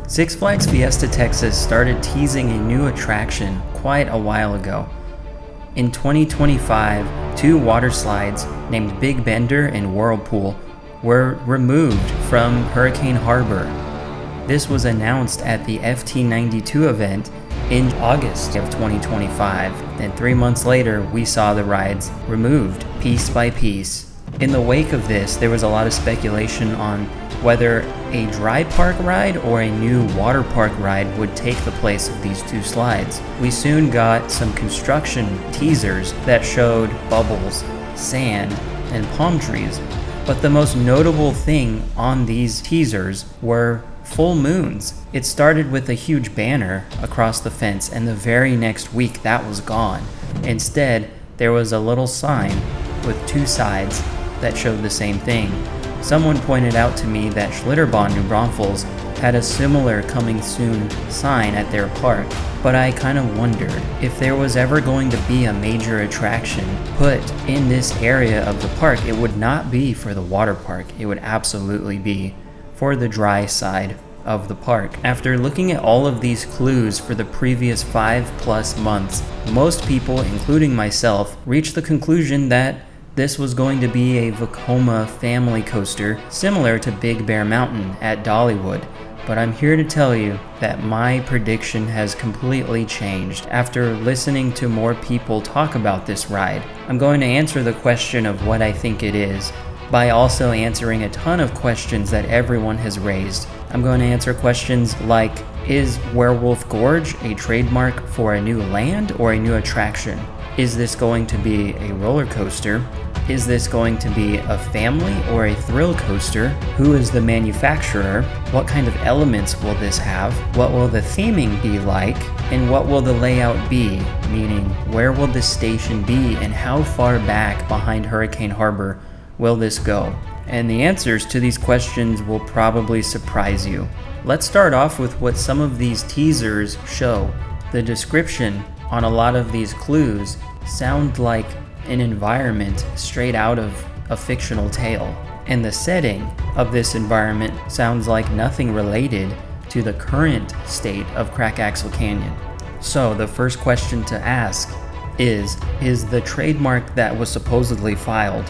Six Flags Fiesta Texas started teasing a new attraction quite a while ago. In 2025, two water slides named Big Bender and Whirlpool were removed from Hurricane Harbor. This was announced at the FT92 event in August of 2025, and 3 months later we saw the rides removed piece by piece. In the wake of this, there was a lot of speculation on whether a dry park ride or a new water park ride would take the place of these two slides. We soon got some construction teasers that showed bubbles, sand, and palm trees. But the most notable thing on these teasers were full moons. It started with a huge banner across the fence, and the very next week that was gone. Instead, there was a little sign with two sides that showed the same thing. Someone pointed out to me that Schlitterbahn New Braunfels had a similar coming soon sign at their park, but I kind of wondered if there was ever going to be a major attraction put in this area of the park, it would not be for the water park, it would absolutely be for the dry side of the park. After looking at all of these clues for the previous 5+ months, most people, including myself, reached the conclusion that this was going to be a Vekoma family coaster similar to Big Bear Mountain at Dollywood. But I'm here to tell you that my prediction has completely changed after listening to more people talk about this ride. I'm going to answer the question of what I think it is by also answering a ton of questions that everyone has raised. I'm going to answer questions like, is Werewolf Gorge a trademark for a new land or a new attraction? Is this going to be a roller coaster? Is this going to be a family or a thrill coaster? Who is the manufacturer? What kind of elements will this have? What will the theming be like? And what will the layout be? Meaning, where will this station be and how far back behind Hurricane Harbor will this go? And the answers to these questions will probably surprise you. Let's start off with what some of these teasers show. The description on a lot of these clues sound like an environment straight out of a fictional tale. And the setting of this environment sounds like nothing related to the current state of Crack Axle Canyon. So the first question to ask is the trademark that was supposedly filed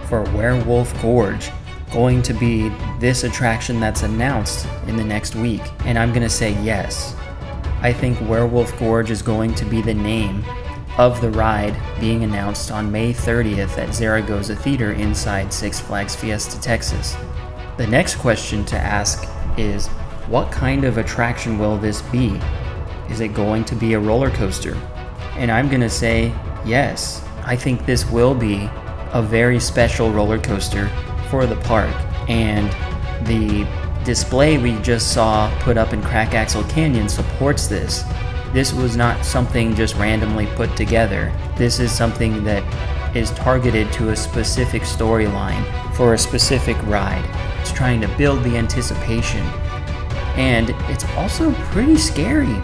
for Werewolf Gorge going to be this attraction that's announced in the next week? And I'm gonna say yes. I think Werewolf Gorge is going to be the name of the ride being announced on May 30th at Zaragoza Theater inside Six Flags Fiesta, Texas. The next question to ask is, what kind of attraction will this be? Is it going to be a roller coaster? And I'm gonna say yes. I think this will be a very special roller coaster for the park, and the display we just saw put up in Crack Axle Canyon supports this. This was not something just randomly put together. This is something that is targeted to a specific storyline for a specific ride. It's trying to build the anticipation. And it's also pretty scary.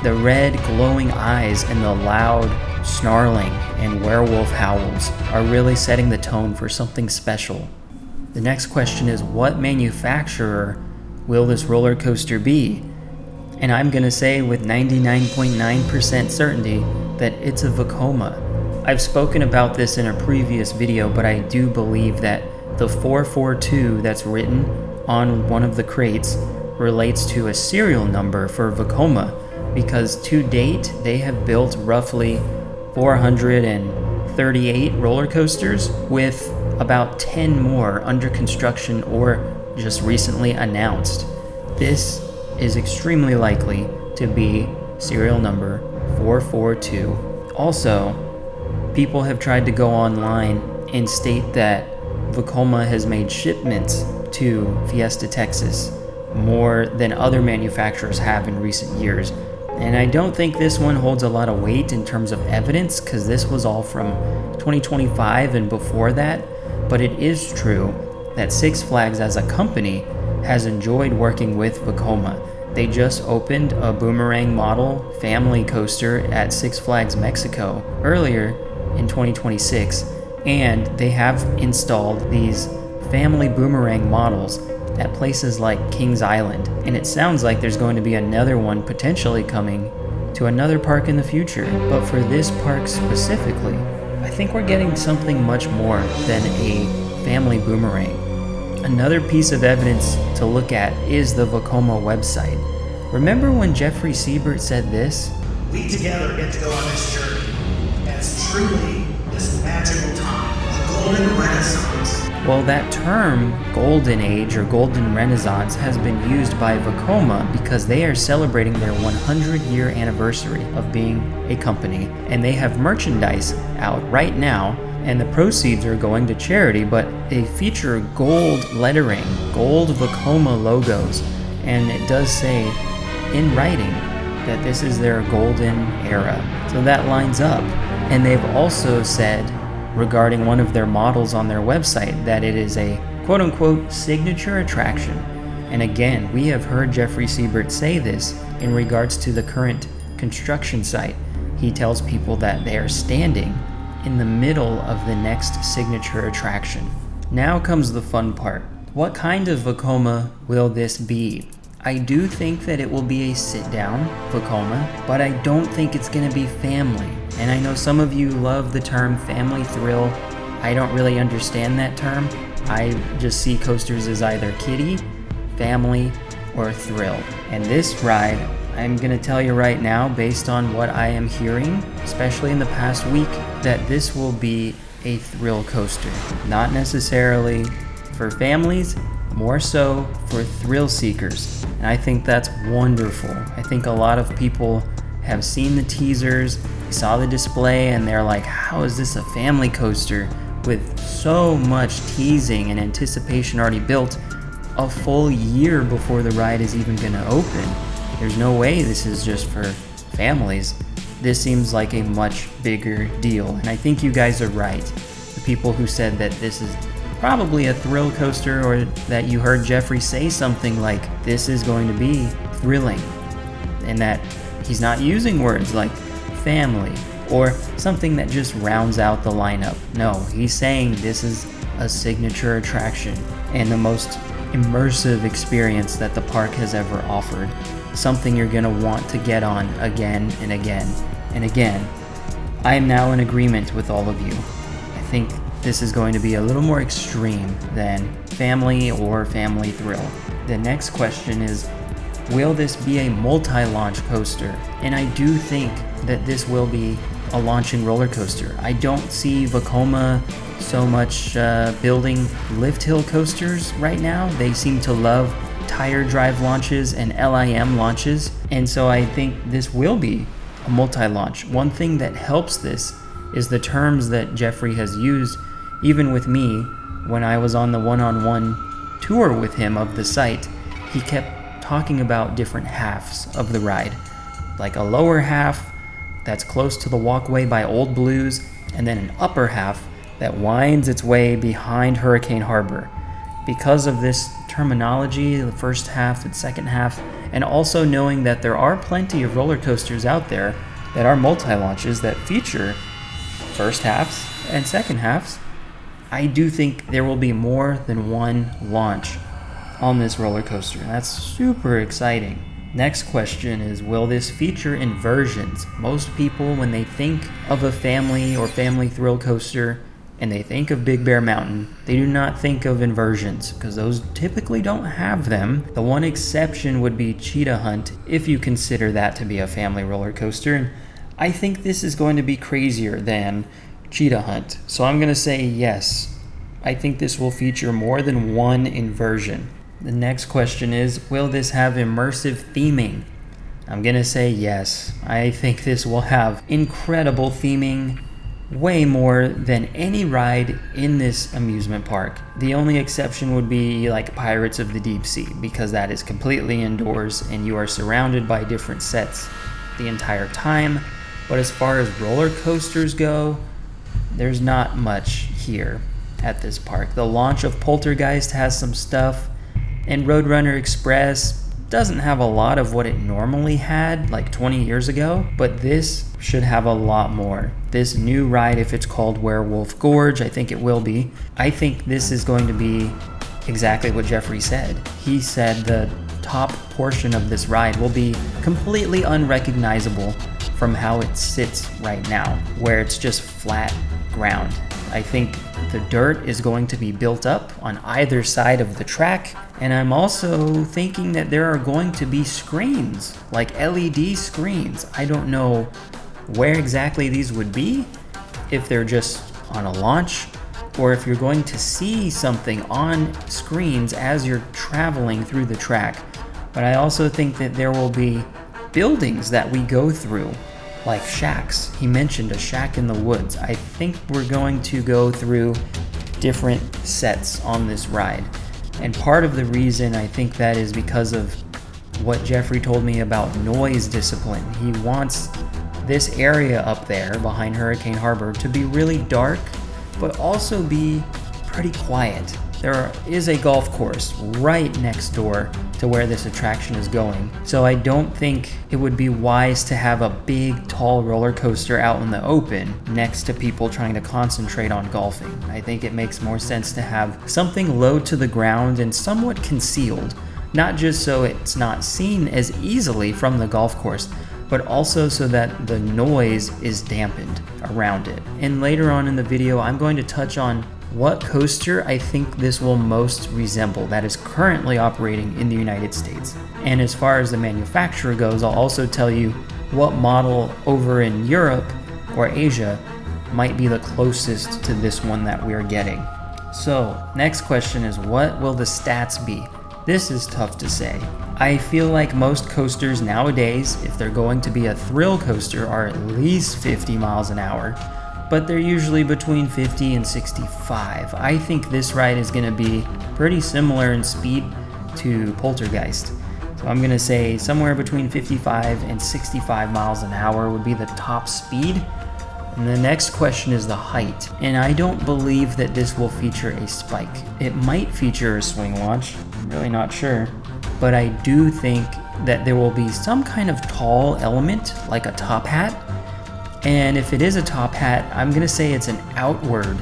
The red glowing eyes and the loud snarling and werewolf howls are really setting the tone for something special. The next question is, what manufacturer will this roller coaster be? And I'm gonna say with 99.9% certainty that it's a Vekoma. I've spoken about this in a previous video, but I do believe that the 442 that's written on one of the crates relates to a serial number for Vekoma, because to date they have built roughly 438 roller coasters, with about 10 more under construction or just recently announced. This is extremely likely to be serial number 442. Also, people have tried to go online and state that Vekoma has made shipments to Fiesta, Texas more than other manufacturers have in recent years. And I don't think this one holds a lot of weight in terms of evidence, because this was all from 2025 and before that. But it is true that Six Flags as a company has enjoyed working with Vekoma. They just opened a boomerang model family coaster at Six Flags Mexico earlier in 2026, and they have installed these family boomerang models at places like Kings Island, and it sounds like there's going to be another one potentially coming to another park in the future. But for this park specifically, I think we're getting something much more than a family boomerang. Another piece of evidence to look at is the Vekoma website. Remember when Jeffrey Siebert said this? We together get to go on this journey, and it's truly this magical time, a golden renaissance. Well, that term, golden age or golden renaissance, has been used by Vekoma because they are celebrating their 100-year anniversary of being a company, and they have merchandise out right now, and the proceeds are going to charity, but they feature gold lettering, gold Vekoma logos, and it does say in writing that this is their golden era. So that lines up. And they've also said regarding one of their models on their website that it is a quote-unquote signature attraction. And again, we have heard Jeffrey Siebert say this in regards to the current construction site. He tells people that they are standing in the middle of the next signature attraction. Now comes the fun part. What kind of Vekoma will this be? I do think that it will be a sit-down Vekoma, but I don't think it's going to be family. And I know some of you love the term family thrill. I don't really understand that term. I just see coasters as either kiddie, family, or thrill. And this ride, I'm going to tell you right now, based on what I am hearing, especially in the past week, that this will be a thrill coaster. Not necessarily for families, more so for thrill seekers. And I think that's wonderful. I think a lot of people have seen the teasers, saw the display, and they're like, how is this a family coaster with so much teasing and anticipation already built a full year before the ride is even going to open? There's no way this is just for families. This seems like a much bigger deal. And I think you guys are right. The people who said that this is probably a thrill coaster, or that you heard Jeffrey say something like this is going to be thrilling, and that he's not using words like family or something that just rounds out the lineup. No, he's saying this is a signature attraction and the most immersive experience that the park has ever offered. Something you're going to want to get on again and again and again. I am now in agreement with all of you. I think this is going to be a little more extreme than family or family thrill. The next question is, will this be a multi-launch coaster? And I do think that this will be a launching roller coaster. I don't see Vekoma so much building lift hill coasters right now. They seem to love tire drive launches and LIM launches, and so I think this will be a multi-launch. One thing that helps this is the terms that Jeffrey has used, even with me, when I was on the one-on-one tour with him of the site. He kept talking about different halves of the ride, like a lower half that's close to the walkway by Old Blues, and then an upper half that winds its way behind Hurricane Harbor. Because of this terminology, the first half and second half, and also knowing that there are plenty of roller coasters out there that are multi-launches that feature first halves and second halves, I do think there will be more than one launch on this roller coaster. That's super exciting. Next question is, will this feature inversions? Most people, when they think of a family or family thrill coaster and they think of Big Bear Mountain, they do not think of inversions because those typically don't have them. The one exception would be Cheetah Hunt, if you consider that to be a family roller coaster. And I think this is going to be crazier than Cheetah Hunt. So I'm going to say yes. I think this will feature more than one inversion. The next question is, will this have immersive theming? I'm going to say yes. I think this will have incredible theming, way more than any ride in this amusement park. The only exception would be like Pirates of the Deep Sea, because that is completely indoors and you are surrounded by different sets the entire time. But as far as roller coasters go, there's not much here at this park. The launch of Poltergeist has some stuff, and Roadrunner Express doesn't have a lot of what it normally had like 20 years ago, but this should have a lot more. This new ride, if it's called Werewolf Gorge, I think it will be. I think this is going to be exactly what Jeffrey said. He said the top portion of this ride will be completely unrecognizable from how it sits right now, where it's just flat ground. I think the dirt is going to be built up on either side of the track, and I'm also thinking that there are going to be screens, like LED screens. I don't know where exactly these would be, if they're just on a launch, or if you're going to see something on screens as you're traveling through the track. But I also think that there will be buildings that we go through, like shacks. He mentioned a shack in the woods. I think we're going to go through different sets on this ride. And part of the reason I think that is because of what Jeffrey told me about noise discipline. He wants this area up there behind Hurricane Harbor to be really dark, but also be pretty quiet. There is a golf course right next door to where this attraction is going, so I don't think it would be wise to have a big, tall roller coaster out in the open next to people trying to concentrate on golfing. I think it makes more sense to have something low to the ground and somewhat concealed, not just so it's not seen as easily from the golf course, but also so that the noise is dampened around it. And later on in the video, I'm going to touch on what coaster I think this will most resemble that is currently operating in the United States. And as far as the manufacturer goes, I'll also tell you what model over in Europe or Asia might be the closest to this one that we're getting. So, next question is, what will the stats be? This is tough to say. I feel like most coasters nowadays, if they're going to be a thrill coaster, are at least 50 miles an hour, but they're usually between 50 and 65. I think this ride is going to be pretty similar in speed to Poltergeist. So I'm going to say somewhere between 55 and 65 miles an hour would be the top speed. And the next question is the height. And I don't believe that this will feature a spike. It might feature a swing launch, I'm really not sure. But I do think that there will be some kind of tall element, like a top hat. And if it is a top hat, I'm gonna say it's an outward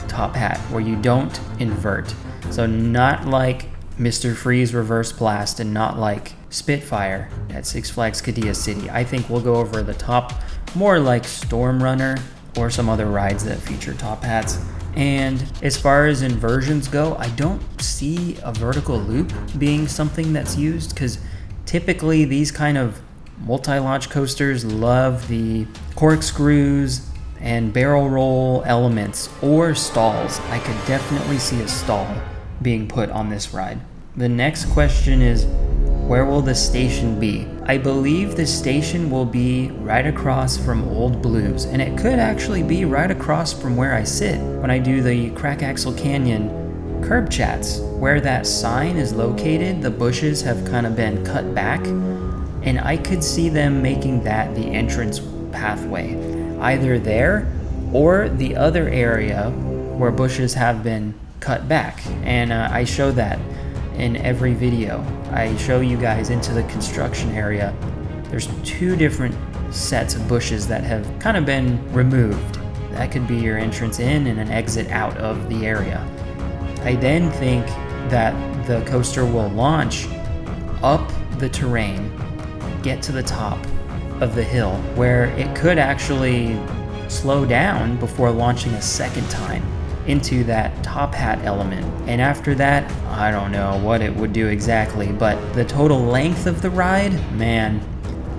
top hat where you don't invert. So not like Mr. Freeze Reverse Blast and not like Spitfire at Six Flags Qiddiya City. I think we'll go over the top more like Storm Runner or some other rides that feature top hats. And as far as inversions go, I don't see a vertical loop being something that's used, because typically these kind of multi-launch coasters love the corkscrews and barrel roll elements or stalls. I could definitely see a stall being put on this ride. The next question is, where will the station be? I believe the station will be right across from Old Blues, and it could actually be right across from where I sit when I do the Crack Axle Canyon curb chats. Where that sign is located, the bushes have kind of been cut back, and I could see them making that the entrance pathway, either there or the other area where bushes have been cut back. And I show that in every video. I show you guys into the construction area. There's two different sets of bushes that have kind of been removed. That could be your entrance in and an exit out of the area. I then think that the coaster will launch up the terrain, get to the top of the hill, where it could actually slow down before launching a second time into that top hat element. And after that, I don't know what it would do exactly, but the total length of the ride, man,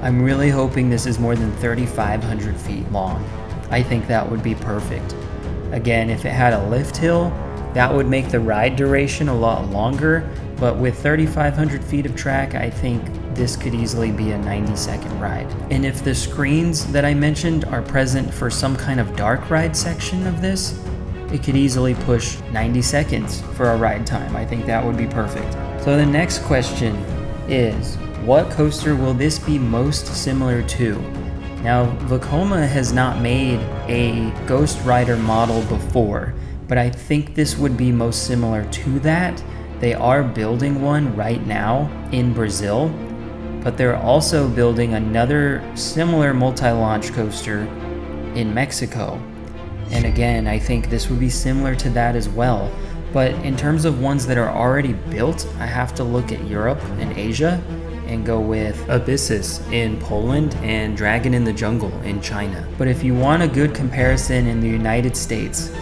I'm really hoping this is more than 3,500 feet long. I think that would be perfect. Again, if it had a lift hill, that would make the ride duration a lot longer, but with 3,500 feet of track, I think this could easily be a 90-second ride. And if the screens that I mentioned are present for some kind of dark ride section of this, it could easily push 90 seconds for a ride time. I think that would be perfect. So the next question is, what coaster will this be most similar to? Now, Vekoma has not made a Ghost Rider model before, but I think this would be most similar to that. They are building one right now in Brazil, but they're also building another similar multi-launch coaster in Mexico. And again, I think this would be similar to that as well. But in terms of ones that are already built, I have to look at Europe and Asia and go with Abyssus in Poland and Dragon in the Jungle in China. But if you want a good comparison in the United States,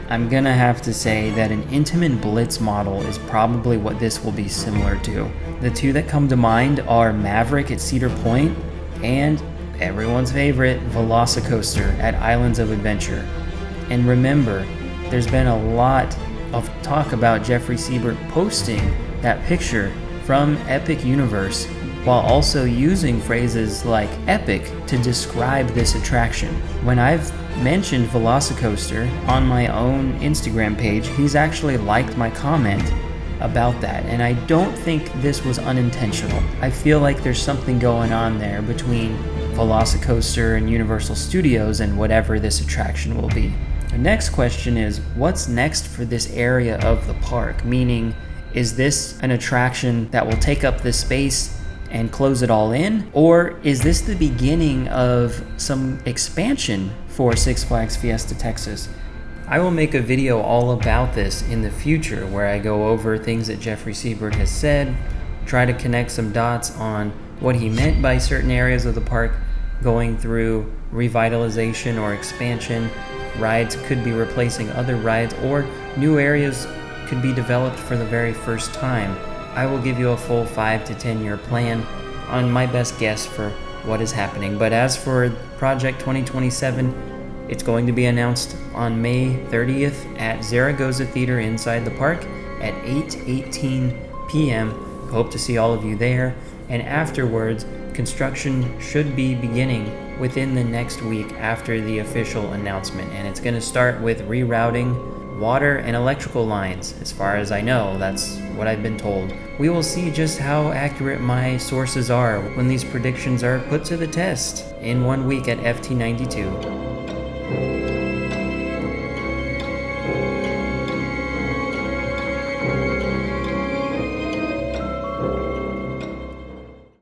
I'm gonna have to say that an Intamin Blitz model is probably what this will be similar to. The two that come to mind are Maverick at Cedar Point and everyone's favorite Velocicoaster at Islands of Adventure. And remember, there's been a lot of talk about Jeffrey Siebert posting that picture from Epic Universe while also using phrases like epic to describe this attraction. When I've mentioned Velocicoaster on my own Instagram page, he's actually liked my comment about that, and I don't think this was unintentional. I feel like there's something going on there between Velocicoaster and Universal Studios and whatever this attraction will be. The next question is, what's next for this area of the park? Meaning, is this an attraction that will take up this space and close it all in? Or is this the beginning of some expansion for Six Flags Fiesta Texas? I will make a video all about this in the future where I go over things that Jeffrey Siebert has said, try to connect some dots on what he meant by certain areas of the park going through revitalization or expansion. Rides could be replacing other rides, or new areas could be developed for the very first time. I will give you a full 5 to 10 year plan on my best guess for what is happening. But as for Project 2027, it's going to be announced on May 30th at Zaragoza Theater inside the park at 8:18 p.m. Hope to see all of you there. And afterwards, construction should be beginning within the next week after the official announcement. And it's going to start with rerouting water and electrical lines. As far as I know, that's what I've been told. We will see just how accurate my sources are when these predictions are put to the test in 1 week at FT92.